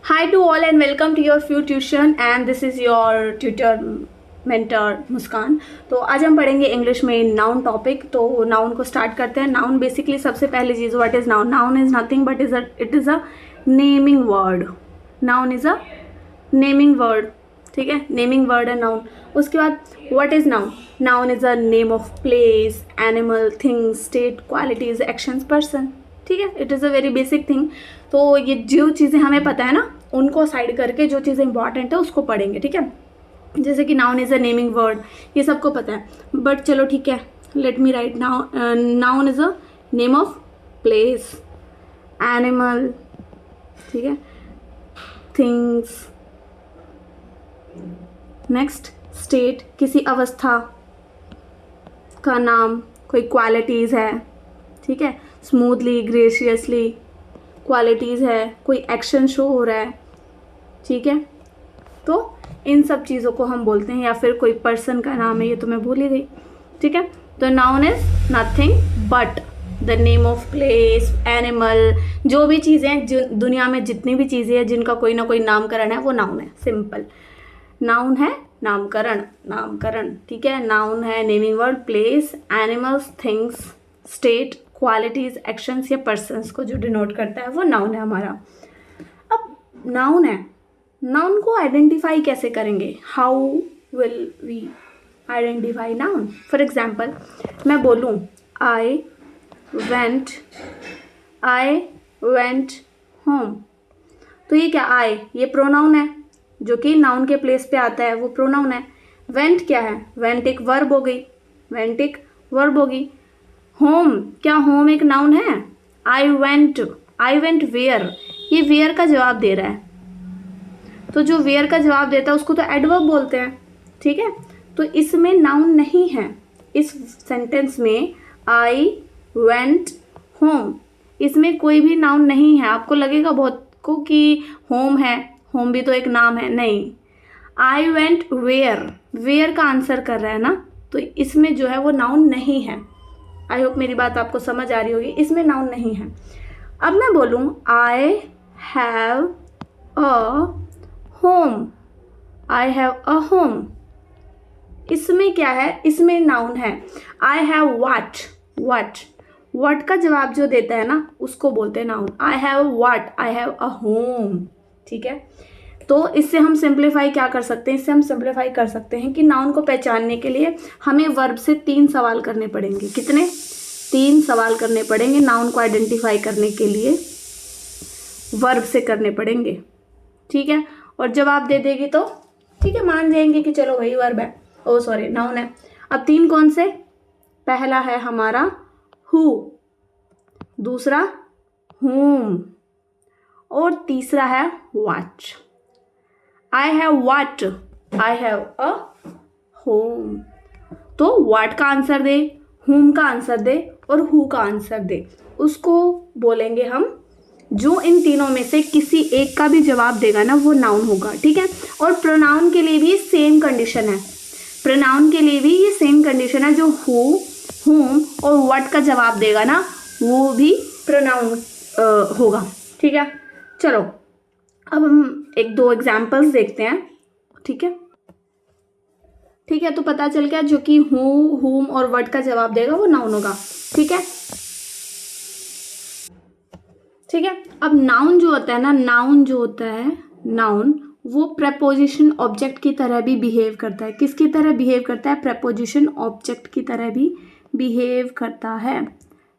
Hi to all and welcome to your Few Tuition and this is your tutor mentor मुस्कान। तो आज हम पढ़ेंगे English में noun topic. तो नाउन को स्टार्ट करते हैं। नाउन बेसिकली सबसे पहली चीज़ what is noun. Noun is nothing but it is a naming word. Noun is a naming word, ठीक है, नेमिंग वर्ड है नाउन। उसके बाद what is noun. Noun is a name of place, animal, things, state, qualities, actions, person, ठीक है। It is a very basic thing. तो ये जो चीज़ें हमें पता है ना उनको साइड करके जो चीज़ें इंपॉर्टेंट है उसको पढ़ेंगे, ठीक है। जैसे कि noun is a naming word, ये सबको पता है, बट चलो ठीक है, let me right now. Noun is a name of place, animal, ठीक है, थिंग्स, नेक्स्ट स्टेट, किसी अवस्था का नाम, कोई क्वालिटीज़ है, ठीक है, स्मूथली, ग्रेशियसली क्वालिटीज़ है, कोई एक्शन शो हो रहा है, ठीक है। तो इन सब चीज़ों को हम बोलते हैं, या फिर कोई पर्सन का नाम है, ये तो मैं भूल ही गई, ठीक है। तो noun is nothing but the name of place, animal, जो भी चीज़ें जो दुनिया में जितनी भी चीज़ें हैं जिनका कोई ना कोई नामकरण है वो नाउन है। सिंपल, नाउन है नामकरण, नामकरण, ठीक है। नाउन है naming word, place, animals, things, state, qualities, actions या पर्सन्स को जो डिनोट करता है वो नाउन है हमारा। अब नाउन है, नाउन को आइडेंटिफाई कैसे करेंगे, how will we identify noun. For example मैं बोलूँ आई वेंट होम, तो ये क्या, आई ये प्रोनाउन है जो कि नाउन के प्लेस पे आता है, वो प्रोनाउन है। वेंट क्या है, वेंट एक वर्ब हो गई, वेंट एक वर्ब होगी। होम क्या, होम एक नाउन है। आई वेंट वेयर, ये वेयर का जवाब दे रहा है, तो जो वेयर का जवाब देता है उसको तो एडवर्ब बोलते हैं, ठीक है। तो इसमें नाउन नहीं है, इस सेंटेंस में आई वेंट होम इसमें कोई भी नाउन नहीं है। आपको लगेगा बहुत को कि होम है, होम भी तो एक नाम है, नहीं। आई वेंट वेयर, वेयर का आंसर कर रहा है ना, तो इसमें जो है वो नाउन नहीं है। आई होप मेरी बात आपको समझ आ रही होगी, इसमें नाउन नहीं है। अब मैं बोलूँ I have a home, I have a home, इसमें क्या है, इसमें नाउन है। आई हैव व्हाट का जवाब जो देता है ना उसको बोलते हैं noun. I have what, I have a home, ठीक है। तो इससे हम सिंप्लीफाई क्या कर सकते हैं, इससे हम सिंप्लीफाई कर सकते हैं कि नाउन को पहचानने के लिए हमें वर्ब से 3 सवाल करने पड़ेंगे। कितने, 3 सवाल करने पड़ेंगे नाउन को आइडेंटिफाई करने के लिए, वर्ब से करने पड़ेंगे, ठीक है। और जवाब दे देगी तो ठीक है, मान जाएंगे कि चलो वही वर्ब है, ओ सॉरी नाउन है। अब 3 कौन से, पहला है हमारा हु, दूसरा whom और तीसरा है what। I have what, I have a home, तो what का आंसर दे, whom का आंसर दे और who का आंसर दे, उसको बोलेंगे हम। जो इन तीनों में से किसी एक का भी जवाब देगा ना वो नाउन होगा, ठीक है। और प्रोनाउन के लिए भी सेम कंडीशन है, प्रोनाउन के लिए भी ये सेम कंडीशन है। जो हु, whom और what का जवाब देगा ना वो भी प्रोनाउन होगा, ठीक है। चलो अब हम 1-2 एग्जाम्पल्स देखते हैं, ठीक है, ठीक है। तो पता चल गया जो कि हु, whom और what का जवाब देगा वो नाउन होगा, ठीक है, ठीक है। अब नाउन जो होता है ना, नाउन जो होता है, नाउन वो प्रेपोजिशन ऑब्जेक्ट की तरह भी बिहेव करता है। किसकी तरह बिहेव करता है, प्रेपोजिशन ऑब्जेक्ट की तरह भी बिहेव करता है,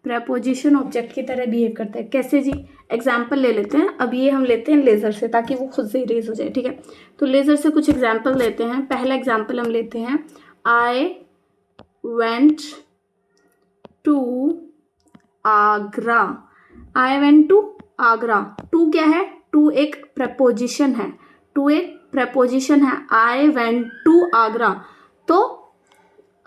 प्रेपोजिशन ऑब्जेक्ट की तरह बिहेव करता है। कैसे जी, एग्जाम्पल ले लेते हैं। अब ये हम लेते हैं लेज़र से ताकि वो खुद से इरेज हो जाए, ठीक है। तो लेज़र से कुछ एग्जाम्पल लेते हैं। पहला एग्जाम्पल हम लेते हैं, I went to Agra, I went to Agra. To क्या है, टू एक प्रपोजिशन है, टू एक प्रपोजिशन है। आई वेंट टू आगरा, तो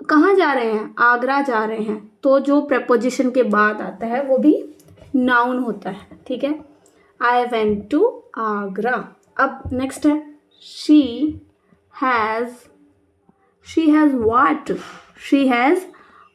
कहाँ जा रहे हैं, आगरा जा रहे हैं, तो जो प्रपोजिशन के बाद आता है वो भी नाउन होता है, ठीक है। I went to Agra. अब नेक्स्ट है she has what, she has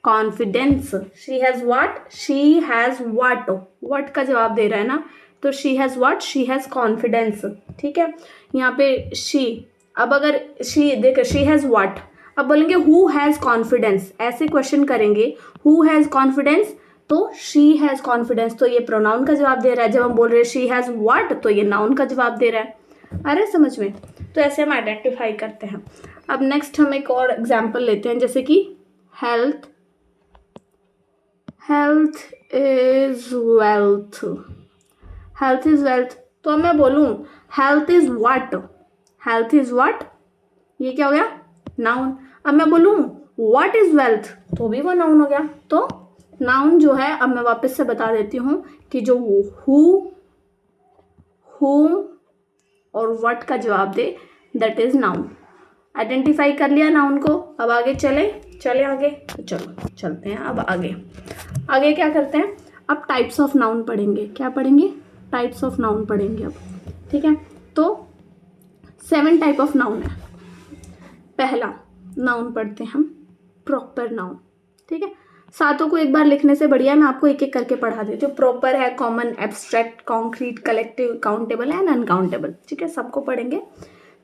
confidence, she has what, she has what, what का जवाब दे रहा है ना, तो she has what, she has confidence, ठीक है। यहाँ पे शी, अब अगर शी देख शी हैज़ व्हाट, अब बोलेंगे हु हैज़ कॉन्फिडेंस, ऐसे क्वेश्चन करेंगे हु हैज़ कॉन्फिडेंस तो शी हैज़ कॉन्फिडेंस, तो ये प्रोनाउन का जवाब दे रहा है। जब हम बोल रहे हैं शी हैज़ व्हाट तो ये नाउन का जवाब दे रहा है। आ रहा है समझ में? तो ऐसे हम आइडेंटिफाई करते हैं। अब नेक्स्ट हम एक और एग्जाम्पल लेते हैं, जैसे कि health, health is wealth, health is wealth. तो अब मैं बोलूँ health is what, health is what, ये क्या हो गया? नाउन। अब मैं बोलूँ व्हाट इज वेल्थ तो भी वो नाउन हो गया। तो नाउन जो है, अब मैं वापस से बता देती हूँ कि जो हु, whom और व्हाट का जवाब दे दैट इज नाउन। आइडेंटिफाई कर लिया नाउन को। अब आगे चले आगे, तो चलो चलते हैं अब आगे। आगे क्या करते हैं, अब टाइप्स ऑफ नाउन पढ़ेंगे। क्या पढ़ेंगे? टाइप्स ऑफ नाउन पढ़ेंगे अब, ठीक है। तो 7 टाइप ऑफ नाउन है। पहला नाउन पढ़ते हैं हम प्रॉपर नाउन, ठीक है। सातों को एक बार लिखने से बढ़िया मैं आपको एक एक करके पढ़ा देती हूँ। प्रॉपर है, common, abstract, concrete, collective, countable and uncountable, ठीक है। सबको पढ़ेंगे।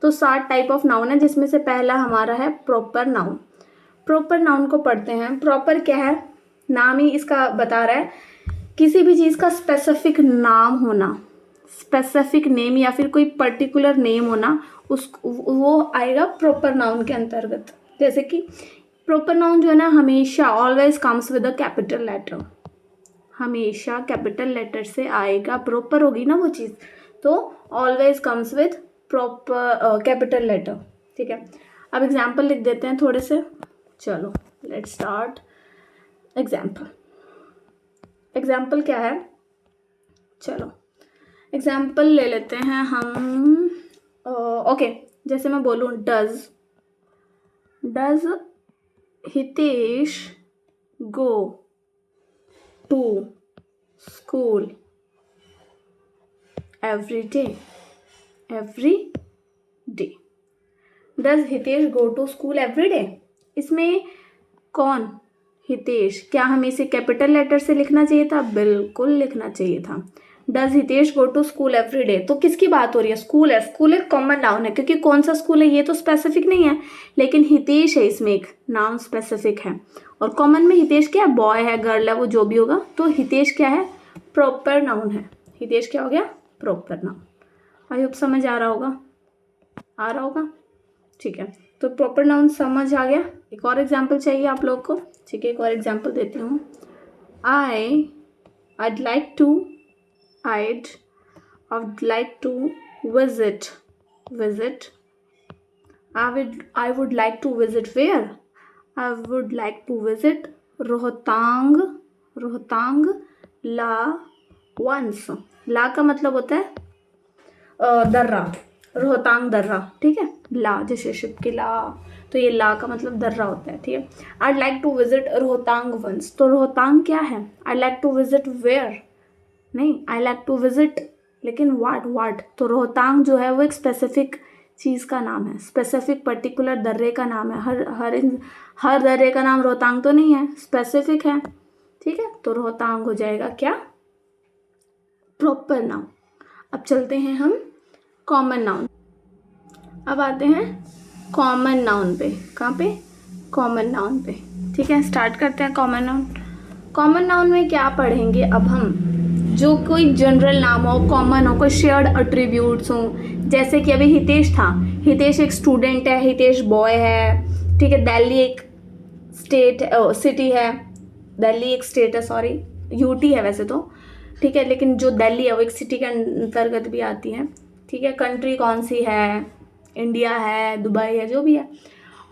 तो 7 टाइप ऑफ नाउन है, जिसमें से पहला हमारा है प्रॉपर नाउन। प्रॉपर नाउन को पढ़ते हैं। प्रॉपर क्या है? नाम ही इसका बता रहा है, किसी भी चीज़ का स्पेसिफिक नाम होना, स्पेसिफिक नेम या फिर कोई पर्टिकुलर नेम होना, वो आएगा प्रॉपर नाउन के अंतर्गत। जैसे कि प्रॉपर नाउन जो है ना, हमेशा always comes with a capital letter, हमेशा कैपिटल लेटर से आएगा। प्रॉपर होगी ना वो चीज़, तो always comes with proper capital letter, ठीक है। अब एग्जाम्पल लिख देते हैं थोड़े से। चलो लेट्स स्टार्ट। एग्जाम्पल, एग्जाम्पल क्या है? चलो एग्जाम्पल ले लेते हैं हम। ओके, जैसे मैं बोलूँ does Hitesh go to school every day, every day. Does Hitesh go to school every day? इसमें कौन? हितेश। क्या हमें इसे कैपिटल लेटर से लिखना चाहिए था? बिल्कुल लिखना चाहिए था। Does Hitesh go to school every day, तो किसकी बात हो रही है? स्कूल है। स्कूल एक कॉमन नाउन है, क्योंकि कौन सा स्कूल है ये तो स्पेसिफिक नहीं है, लेकिन हितेश है, इसमें एक नाउन स्पेसिफिक है। और कॉमन में हितेश क्या है? बॉय है, गर्ल है, वो जो भी होगा। तो हितेश क्या है? प्रॉपर नाउन है। हितेश क्या हो गया? Proper noun. आई होप समझ आ रहा होगा, ठीक है। तो प्रॉपर नाउन समझ आ गया। एक और एग्जाम्पल चाहिए आप लोग को, ठीक है। एक और एग्जाम्पल देती हूँ। I'd like to visit. I would like to visit where? I would like to visit Rohtang La once। ला का मतलब होता है दर्रा, रोहतांग दर्रा, ठीक है। ला जैसे शिप की ला, तो ये ला का मतलब दर्रा होता है, ठीक है। I'd like to visit Rohtang once, तो रोहतांग क्या है? I'd like to visit where? नहीं, I like to visit, लेकिन what? तो रोहतांग जो है वो एक स्पेसिफिक चीज़ का नाम है, स्पेसिफिक पर्टिकुलर दर्रे का नाम है। हर दर्रे का नाम रोहतांग तो नहीं है, स्पेसिफिक है, ठीक है। तो रोहतांग हो जाएगा क्या? Proper noun. अब चलते हैं हम कॉमन नाउन। अब आते हैं कॉमन नाउन पे। कहाँ पे? कॉमन नाउन पे, ठीक है। स्टार्ट करते हैं कॉमन नाउन। कॉमन नाउन में क्या पढ़ेंगे अब हम? जो कोई जनरल नाम हो, कॉमन हो, कोई शेयर्ड एट्रीब्यूट्स हो। जैसे कि अभी हितेश था, हितेश एक स्टूडेंट है, हितेश बॉय है, ठीक है। दिल्ली एक सिटी है, दिल्ली एक स्टेट है, सॉरी यूटी है वैसे तो, ठीक है। लेकिन जो दिल्ली है वो एक सिटी के अंतर्गत भी आती है, ठीक है। कंट्री कौन सी है? इंडिया है, दुबई है, जो भी है।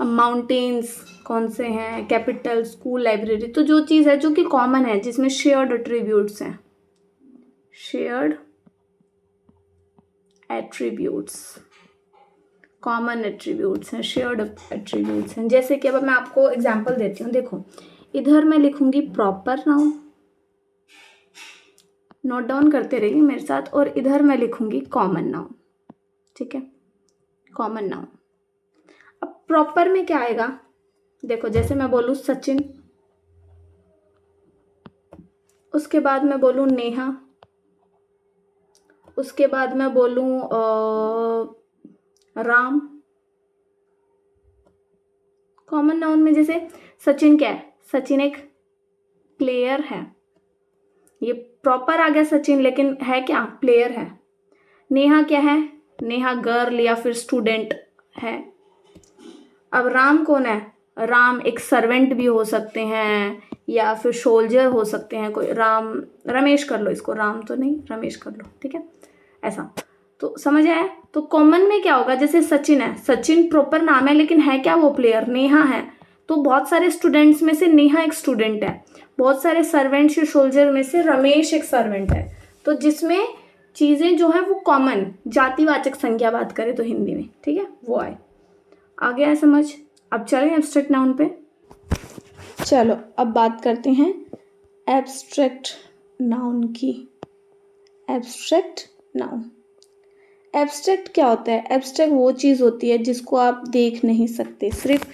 माउंटेन्स कौन से हैं? Capital, school, library. तो जो चीज़ है जो कि कॉमन है, जिसमें शेयर्ड एट्रीब्यूट्स हैं, शेयर्ड एट्रीब्यूट्स, कॉमन एट्रीब्यूट्स हैं, शेयर्ड एट्रीब्यूट्स हैं। जैसे कि अब मैं आपको एग्जांपल देती हूँ। देखो इधर मैं लिखूंगी प्रॉपर नाउन, नोट डाउन करते रहिए मेरे साथ, और इधर मैं लिखूंगी कॉमन नाउन, ठीक है। Common noun. अब प्रॉपर में क्या आएगा? देखो जैसे मैं बोलूँ सचिन, उसके बाद मैं बोलूँ नेहा, उसके बाद मैं बोलूँ राम। कॉमन नाउन में जैसे सचिन क्या है, सचिन एक प्लेयर है, ये प्रॉपर आ गया सचिन, लेकिन है क्या, प्लेयर है। नेहा क्या है, नेहा गर्ल या फिर स्टूडेंट है। अब राम कौन है, राम एक सर्वेंट भी हो सकते हैं या फिर सोल्जर हो सकते हैं कोई। राम, रमेश कर लो इसको, राम तो नहीं, रमेश कर लो, ठीक है, ऐसा। तो समझ आया। तो कॉमन में क्या होगा, जैसे सचिन है, सचिन प्रॉपर नाम है लेकिन है क्या वो प्लेयर। नेहा है, तो बहुत सारे स्टूडेंट्स में से नेहा एक स्टूडेंट है। बहुत सारे सर्वेंट्स या सोल्जर में से रमेश एक सर्वेंट है। तो जिसमें चीज़ें जो है वो कॉमन, जातिवाचक संज्ञा बात करें तो हिंदी में, ठीक है, वो आए। आ गया है समझ। अब चलें एब्स्ट्रैक्ट नाउन पे। चलो अब बात करते हैं एब्स्ट्रैक्ट नाउन की। एब्स्ट्रैक्ट नाउन, एब्स्ट्रैक्ट क्या होता है, एब्स्ट्रैक्ट वो चीज़ होती है जिसको आप देख नहीं सकते, सिर्फ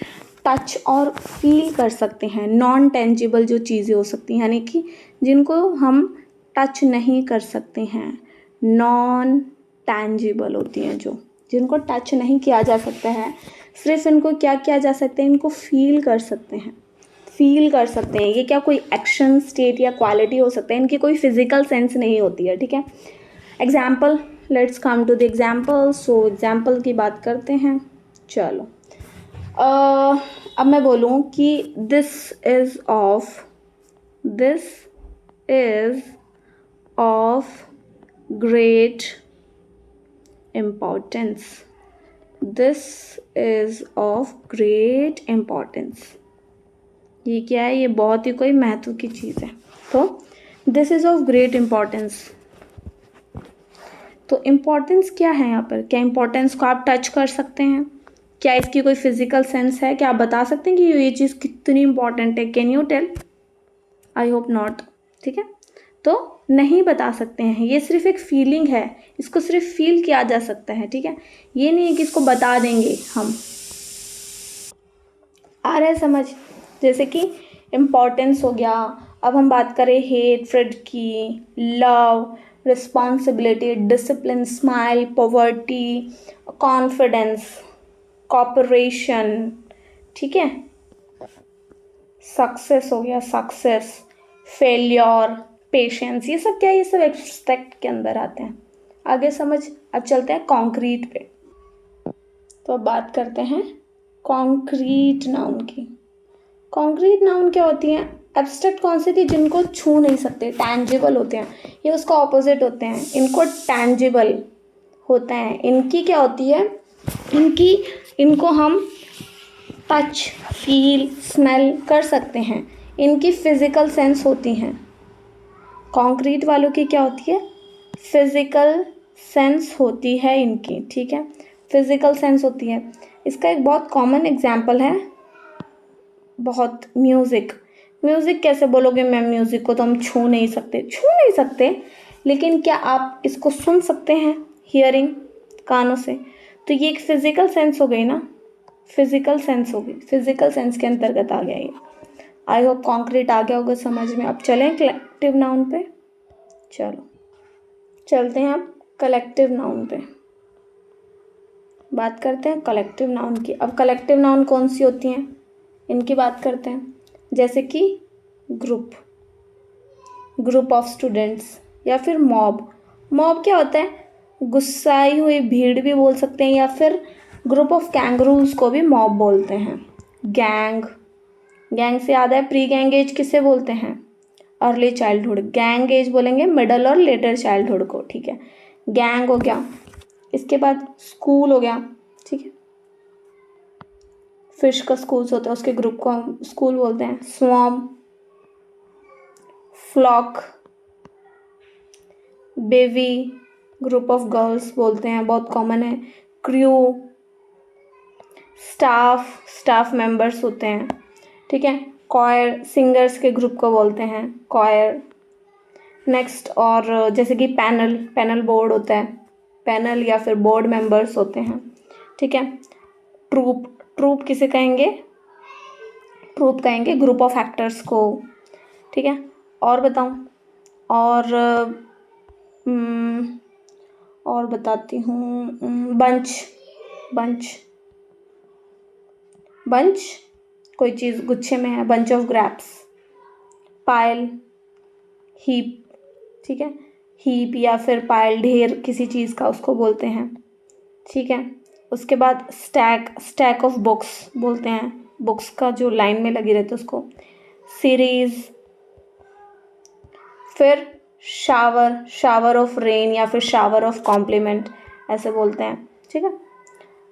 टच और फील कर सकते हैं। नॉन टेंजिबल जो चीज़ें हो सकती हैं, यानी कि जिनको हम टच नहीं कर सकते हैं, नॉन टेंजिबल होती हैं, जो जिनको टच नहीं किया जा सकता है, सिर्फ इनको क्या किया जा सकता है, इनको फील कर सकते हैं, फील कर सकते हैं। ये क्या कोई एक्शन, स्टेट या क्वालिटी हो सकता है, इनकी कोई फिजिकल सेंस नहीं होती है, ठीक है। Example, let's come to the example. So example की बात करते हैं। चलो अब मैं बोलूँ कि this is of great importance. This is of great importance, ये क्या है, ये बहुत ही कोई महत्व की चीज़ है। तो this is of great importance, तो इम्पोर्टेंस क्या है यहाँ पर, क्या इम्पोर्टेंस को आप टच कर सकते हैं, क्या इसकी कोई फिजिकल सेंस है, क्या आप बता सकते हैं कि ये चीज़ कितनी इंपॉर्टेंट है, can you tell? I hope not, ठीक है। तो नहीं बता सकते हैं, ये सिर्फ एक फीलिंग है, इसको सिर्फ फील किया जा सकता है, ठीक है। ये नहीं है कि इसको बता देंगे हम। आ रहा है समझ। जैसे कि इम्पोर्टेंस हो गया। अब हम बात करें हेट्रेड की, love, responsibility, discipline, smile, poverty, confidence, cooperation, ठीक है, सक्सेस हो गया, सक्सेस, फेलियर, पेशेंस, ये सब क्या है, ये सब एब्स्ट्रैक्ट के अंदर आते हैं। आगे समझ। अब चलते हैं कॉन्क्रीट पे। तो अब बात करते हैं कॉन्क्रीट नाउन की। कॉन्क्रीट नाउन क्या होती हैं, एब्स्ट्रैक्ट कौन सी थी, जिनको छू नहीं सकते, टैंजिबल होते हैं। ये उसका ऑपोजिट होते हैं, इनको टैंजिबल होता है। इनकी क्या होती है, इनको हम टच, फील, स्मेल कर सकते हैं, इनकी फिजिकल सेंस होती हैं। कंक्रीट वालों की क्या होती है, फिजिकल सेंस होती है इनकी, ठीक है, फिजिकल सेंस होती है। इसका एक बहुत कॉमन एग्जांपल है, बहुत, म्यूज़िक। म्यूज़िक कैसे बोलोगे मैम, म्यूज़िक को तो हम छू नहीं सकते, लेकिन क्या आप इसको सुन सकते हैं, हियरिंग, कानों से। तो ये एक फिजिकल सेंस हो गई ना, फिजिकल सेंस होगी, फिजिकल सेंस के अंतर्गत आ गया ये। आई होप कॉन्क्रीट आ गया होगा समझ में। अब चलें कलेक्टिव नाउन पे। चलो चलते हैं अब कलेक्टिव नाउन पे, बात करते हैं कलेक्टिव नाउन की। अब कलेक्टिव नाउन कौन सी होती हैं, इनकी बात करते हैं। जैसे कि ग्रुप ऑफ स्टूडेंट्स या फिर मॉब। मॉब क्या होता है, गुस्साई हुई भीड़ भी बोल सकते हैं, या फिर ग्रुप ऑफ कैंगरूज को भी मॉब बोलते हैं। गैंग से याद है, प्री गैंग एज किसे बोलते हैं, अर्ली चाइल्डहुड। गैंग एज बोलेंगे मिडल और लेटर चाइल्डहुड को, ठीक है। गैंग हो गया, इसके बाद स्कूल हो गया, ठीक है, फिश का स्कूल्स होता है, उसके ग्रुप को हम स्कूल बोलते हैं। Swarm, flock, bevy, group of girls बोलते हैं, बहुत कॉमन है। क्रू, स्टाफ मेंबर्स होते हैं, ठीक है। कॉयर, सिंगर्स के ग्रुप को बोलते हैं कॉयर। नेक्स्ट, और जैसे कि पैनल बोर्ड होता है, पैनल या फिर बोर्ड मेंबर्स होते हैं, ठीक है। ट्रूप किसे कहेंगे, ट्रूप कहेंगे ग्रुप ऑफ एक्टर्स को, ठीक है। और बताऊं, और और बताती हूँ, बंच बंच बंच कोई चीज़ गुच्छे में है, bunch of grapes. Pile, heap, ठीक है, हीप या फिर पाइल, ढेर किसी चीज़ का उसको बोलते हैं, ठीक है। उसके बाद स्टैक ऑफ बुक्स बोलते हैं, बुक्स का जो लाइन में लगी रहती है उसको। सीरीज, फिर शावर ऑफ रेन या फिर शावर ऑफ कॉम्प्लीमेंट ऐसे बोलते हैं, ठीक है।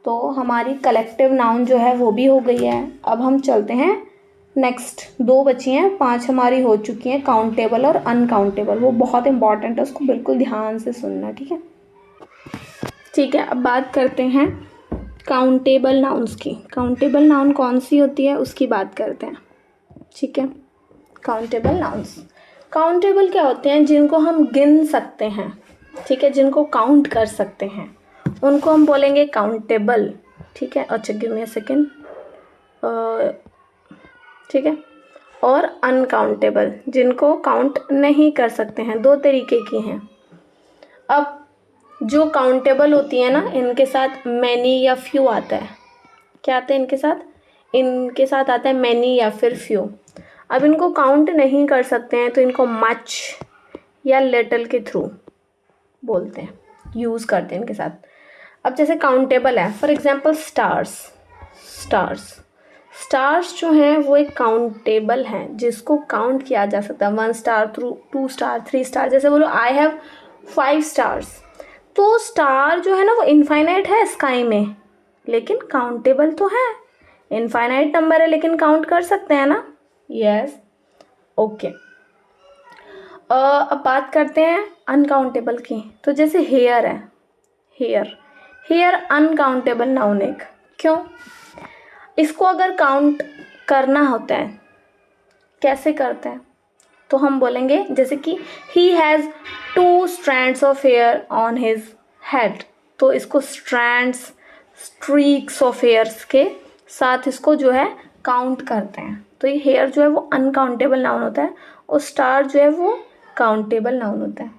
तो हमारी कलेक्टिव नाउन जो है वो भी हो गई है। अब हम चलते हैं नेक्स्ट, 2 बची हैं, 5 हमारी हो चुकी हैं, काउंटेबल और अनकाउंटेबल। वो बहुत इंपॉर्टेंट है, उसको बिल्कुल ध्यान से सुनना, ठीक है। ठीक है, अब बात करते हैं काउंटेबल नाउन्स की। काउंटेबल नाउन कौन सी होती है उसकी बात करते हैं, ठीक है। काउंटेबल नाउन्स, काउंटेबल क्या होते हैं? जिनको हम गिन सकते हैं, ठीक है, जिनको काउंट कर सकते हैं उनको हम बोलेंगे काउंटेबल, ठीक है। अच्छा, गिव मी अ सेकेंड, ठीक है। और अनकाउंटेबल, जिनको काउंट नहीं कर सकते हैं, 2 तरीके की हैं। अब जो काउंटेबल होती है ना, इनके साथ मैनी या फ्यू आता है। क्या आता है इनके साथ? इनके साथ आता है मैनी या फिर फ्यू। अब इनको काउंट नहीं कर सकते हैं तो इनको मच या लिटिल के थ्रू बोलते हैं, यूज़ करते हैं इनके साथ। अब जैसे काउंटेबल है, फॉर एग्जांपल स्टार्स जो हैं वो एक काउंटेबल हैं, जिसको काउंट किया जा सकता है। 1 स्टार, 2 स्टार, 3 स्टार। जैसे बोलो आई हैव 5 स्टार्स, तो स्टार जो है ना वो इनफाइनाइट है स्काई में, लेकिन काउंटेबल तो है। इनफाइनाइट नंबर है लेकिन काउंट कर सकते हैं ना। Yes, okay. अब बात करते हैं अनकाउंटेबल की। तो जैसे हेयर है, हेयर अनकाउंटेबल नाउन एक। क्यों? इसको अगर काउंट करना होता है, कैसे करते हैं? तो हम बोलेंगे जैसे कि he has 2 strands of hair on his head, तो इसको स्ट्रीक्स ऑफ हेयर्स के साथ इसको जो है काउंट करते हैं। तो ये हेयर जो है वो अनकाउंटेबल नाउन होता है और स्टार जो है वो काउंटेबल नाउन होता है।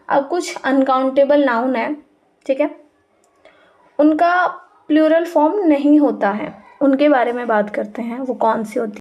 अब कुछ अनकाउंटेबल नाउन है, ठीक है, उनका प्लूरल फॉर्म नहीं होता है, उनके बारे में बात करते हैं। वो कौन सी होती है?